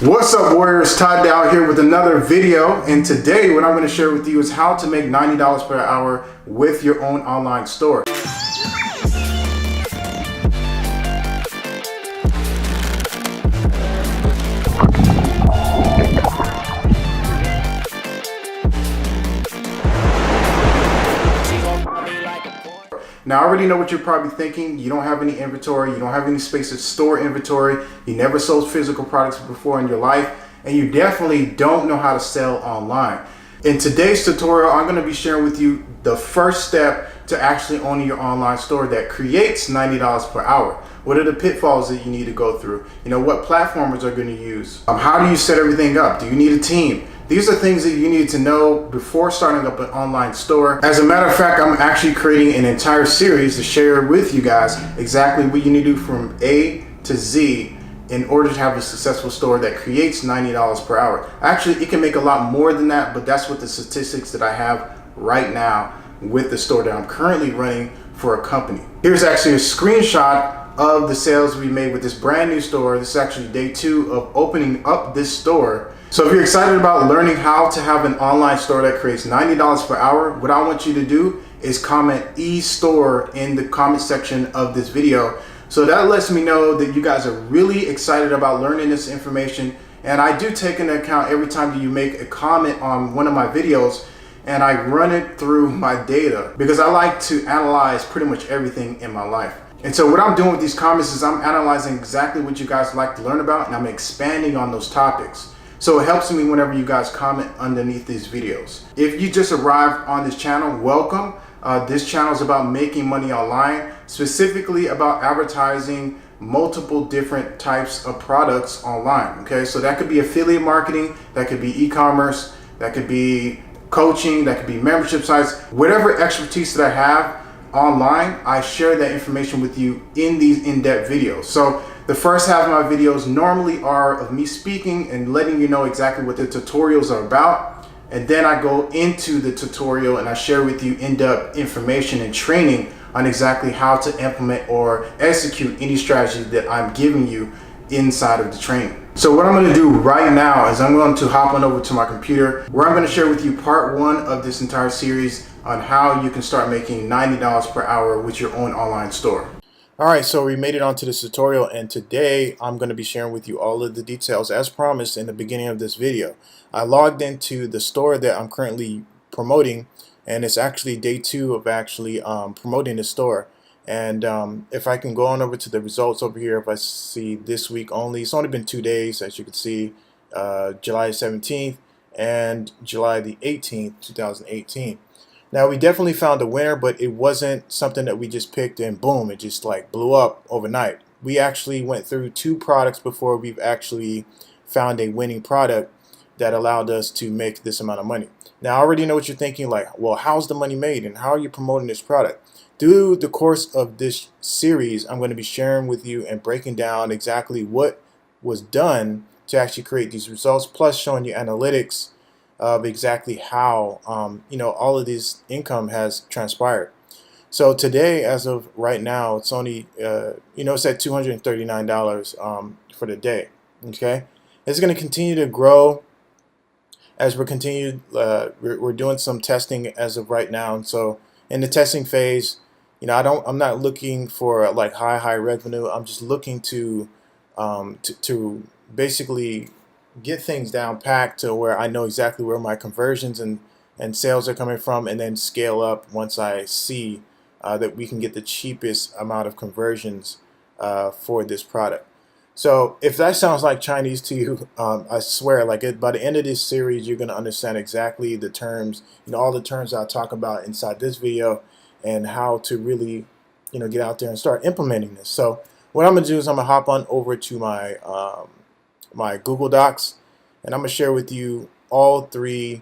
What's up, warriors? Todd Dowell here with another video, and today what I'm going to share with you is how to make $90 per hour with your own online store. Now, I already know what you're probably thinking. You don't have any inventory, you don't have any space to store inventory, you never sold physical products before in your life, and you definitely don't know how to sell online. In today's tutorial, I'm going to be sharing with you the first step to actually owning your online store that creates $90 per hour. What are the pitfalls that you need to go through? You know, what platformers are going to use? How do you set everything up? Do you need a team? These are things that you need to know before starting up an online store. As a matter of fact, I'm actually creating an entire series to share with you guys exactly what you need to do from A to Z in order to have a successful store that creates $90 per hour. Actually, it can make a lot more than that, but that's what the statistics that I have right now with the store that I'm currently running for a company. Here's actually a screenshot of the sales we made with this brand new store. This is actually day 2 of opening up this store. So if you're excited about learning how to have an online store that creates $90 per hour, what I want you to do is comment eStore in the comment section of this video. So that lets me know that you guys are really excited about learning this information. And I do take into account every time you make a comment on one of my videos, and I run it through my data because I like to analyze pretty much everything in my life. And so what I'm doing with these comments is I'm analyzing exactly what you guys like to learn about, and I'm expanding on those topics. So it helps me whenever you guys comment underneath these videos. If you just arrived on this channel, welcome. This channel is about making money online, specifically about advertising multiple different types of products online. Okay, so that could be affiliate marketing, that could be e-commerce, that could be coaching, that could be membership sites. Whatever expertise that I have online, I share that information with you in these in-depth videos. So the first half of my videos normally are of me speaking and letting you know exactly what the tutorials are about. And then I go into the tutorial and I share with you in-depth information and training on exactly how to implement or execute any strategy that I'm giving you inside of the training. So what I'm going to do right now is I'm going to hop on over to my computer where I'm going to share with you part 1 of this entire series on how you can start making $90 per hour with your own online store. Alright, so we made it onto this tutorial, and today I'm going to be sharing with you all of the details as promised in the beginning of this video. I logged into the store that I'm currently promoting, and it's actually day 2 of actually promoting the store. And if I can go on over to the results over here, if I see this week only, it's only been 2 days, as you can see, July 17th and July the 18th, 2018. Now, we definitely found a winner, but it wasn't something that we just picked and boom, it just like blew up overnight. We actually went through 2 products before we've actually found a winning product that allowed us to make this amount of money. Now, I already know what you're thinking, like, well, how's the money made and how are you promoting this product? Through the course of this series, I'm going to be sharing with you and breaking down exactly what was done to actually create these results, plus showing you analytics of exactly how all of this income has transpired. So today, as of right now, it's only it's at $239 for the day. Okay, it's going to continue to grow as we're doing some testing as of right now. And so in the testing phase, I'm not looking for like high revenue. I'm just looking to basically get things down packed to where I know exactly where my conversions and sales are coming from, and then scale up once I see that we can get the cheapest amount of conversions for this product. So if that sounds like Chinese to you, I swear, by the end of this series, you're going to understand exactly the terms, all the terms I'll talk about inside this video, and how to really, get out there and start implementing this. So what I'm going to do is I'm going to hop on over to my my Google Docs, and I'm going to share with you all 3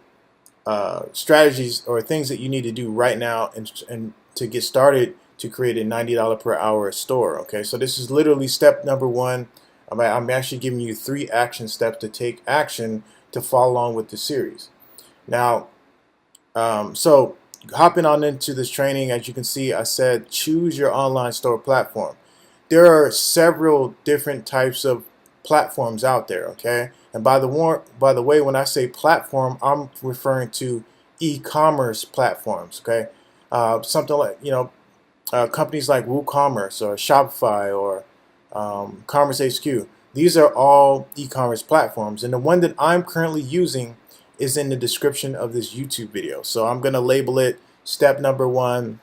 strategies or things that you need to do right now and to get started to create a $90 per hour store. Okay, so this is literally step number 1. I'm actually giving you 3 action steps to take action to follow along with the series. Now, so hopping on into this training, as you can see, I said choose your online store platform. There are several different types of platforms out there. Okay, and by the way, when I say platform, I'm referring to e-commerce platforms. Okay, something like companies like WooCommerce or Shopify or Commerce HQ. These are all e-commerce platforms, and the one that I'm currently using is in the description of this YouTube video. So I'm going to label it step number 1,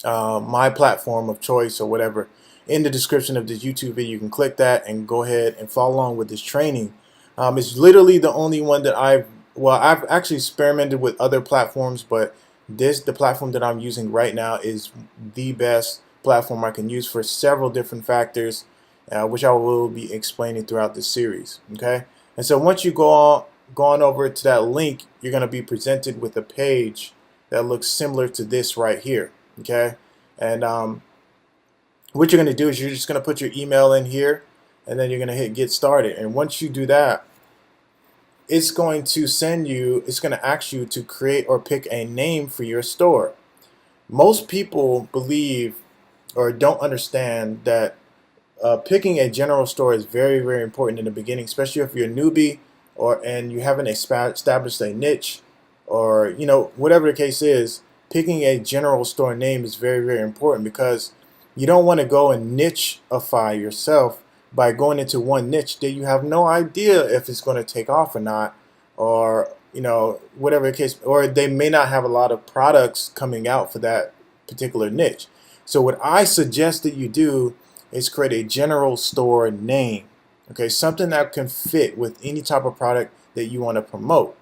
my platform of choice or whatever, in the description of this YouTube video. You can click that and go ahead and follow along with this training. It's literally the only one that I've actually experimented with other platforms, but the platform that I'm using right now is the best platform I can use for several different factors, which I will be explaining throughout this series. Okay, and so once you go on over to that link, you're going to be presented with a page that looks similar to this right here. Okay, and what you're going to do is you're just going to put your email in here, and then you're going to hit get started. And once you do that, it's going to ask you to create or pick a name for your store. Most people believe or don't understand that picking a general store is very, very important in the beginning, especially if you're a newbie and you haven't established a niche, or whatever the case is. Picking a general store name is very, very important, because you don't want to go and nicheify yourself by going into one niche that you have no idea if it's going to take off or not, or whatever the case, or they may not have a lot of products coming out for that particular niche. So what I suggest that you do is create a general store name. Okay, something that can fit with any type of product that you want to promote.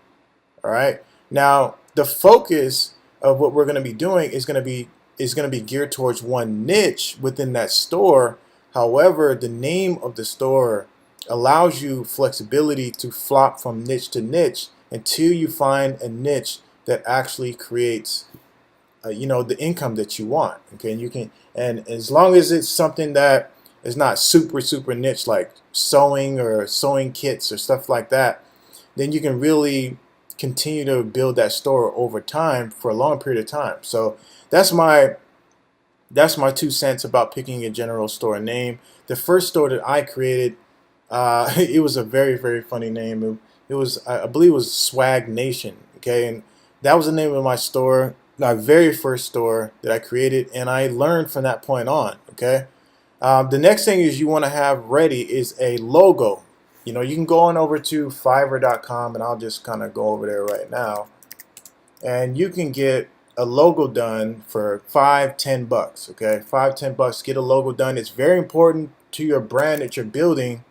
All right. Now, the focus of what we're going to be doing is going to be geared towards one niche within that store. However, the name of the store allows you flexibility to flop from niche to niche until you find a niche that actually creates the income that you want. Okay, and as long as it's something that is not super niche, like sewing or sewing kits or stuff like that, then you can really continue to build that store over time for a long period of time. So that's my 2 cents about picking a general store name. The first store that I created, it was a very, very funny name. It was, I believe it was Swag Nation. Okay, and that was the name of my store, my very first store that I created, and I learned from that point on. Okay, the next thing is you want to have ready is a logo. You can go on over to Fiverr.com, and I'll just kind of go over there right now, and you can get a logo done for $5-10. Okay, $5-10. Get a logo done. It's very important to your brand that you're building,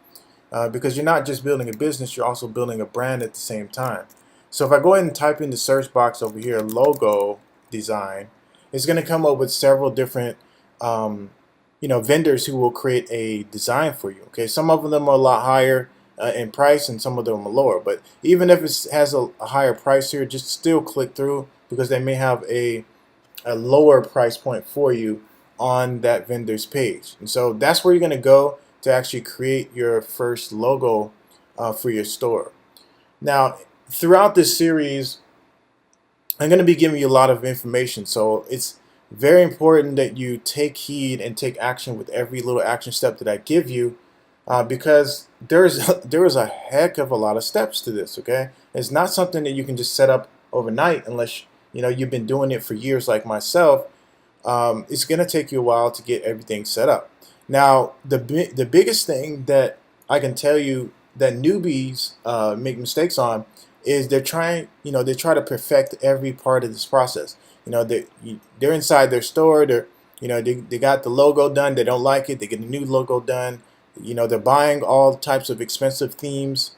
because you're not just building a business, you're also building a brand at the same time. So if I go ahead and type in the search box over here, logo design, it's going to come up with several different vendors who will create a design for you. Okay, some of them are a lot higher in price, and some of them are lower. But even if it has a higher price here, just still click through, because they may have a lower price point for you on that vendor's page. And so that's where you're going to go to actually create your first logo for your store. Now, throughout this series, I'm going to be giving you a lot of information. So it's very important that you take heed and take action with every little action step that I give you, because there is a heck of a lot of steps to this. Okay, it's not something that you can just set up overnight unless you've been doing it for years like myself. It's going to take you a while to get everything set up. Now, the biggest thing that I can tell you that newbies make mistakes on is they try to perfect every part of this process. They're inside their store. They got the logo done. They don't like it. They get a new logo done. They're buying all types of expensive themes.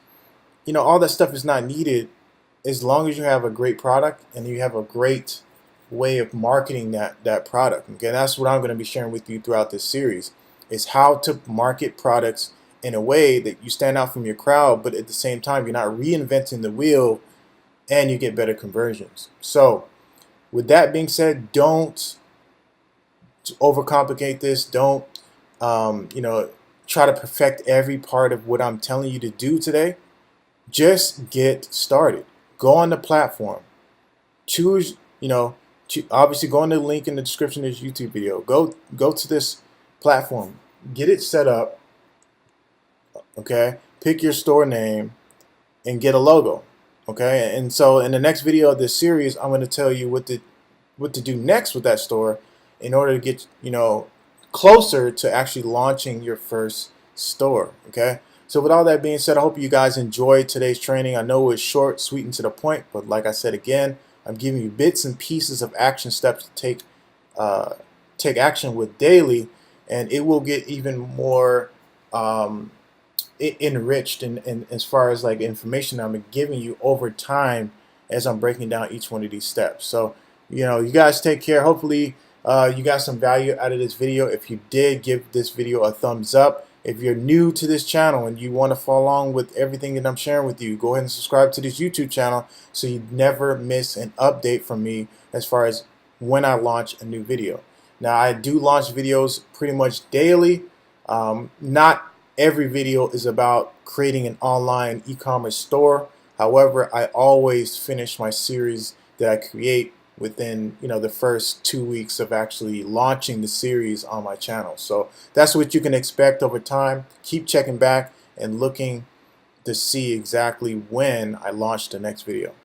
All that stuff is not needed as long as you have a great product and you have a great way of marketing that product. Okay, that's what I'm going to be sharing with you throughout this series, is how to market products in a way that you stand out from your crowd, but at the same time you're not reinventing the wheel, and you get better conversions. So with that being said, don't overcomplicate this. Don't try to perfect every part of what I'm telling you to do today. Just get started. Go on the platform. Choose, obviously go on the link in the description of this YouTube video. Go to this platform. Get it set up. Okay, pick your store name and get a logo. Okay, and so in the next video of this series, I'm going to tell you what to do next with that store in order to get closer to actually launching your first store. Okay, so with all that being said, I hope you guys enjoyed today's training. I know it's short, sweet, and to the point, but like I said again, I'm giving you bits and pieces of action steps to uh, take action with daily, and it will get even more enriched in as far as like information I'm giving you over time as I'm breaking down each one of these steps. So, you guys take care. Hopefully, you got some value out of this video. If you did, give this video a thumbs up. If you're new to this channel and you want to follow along with everything that I'm sharing with you, go ahead and subscribe to this YouTube channel so you never miss an update from me as far as when I launch a new video. Now, I do launch videos pretty much daily. Not every video is about creating an online e-commerce store. However, I always finish my series that I create within the first 2 weeks of actually launching the series on my channel. So that's what you can expect over time. Keep checking back and looking to see exactly when I launch the next video.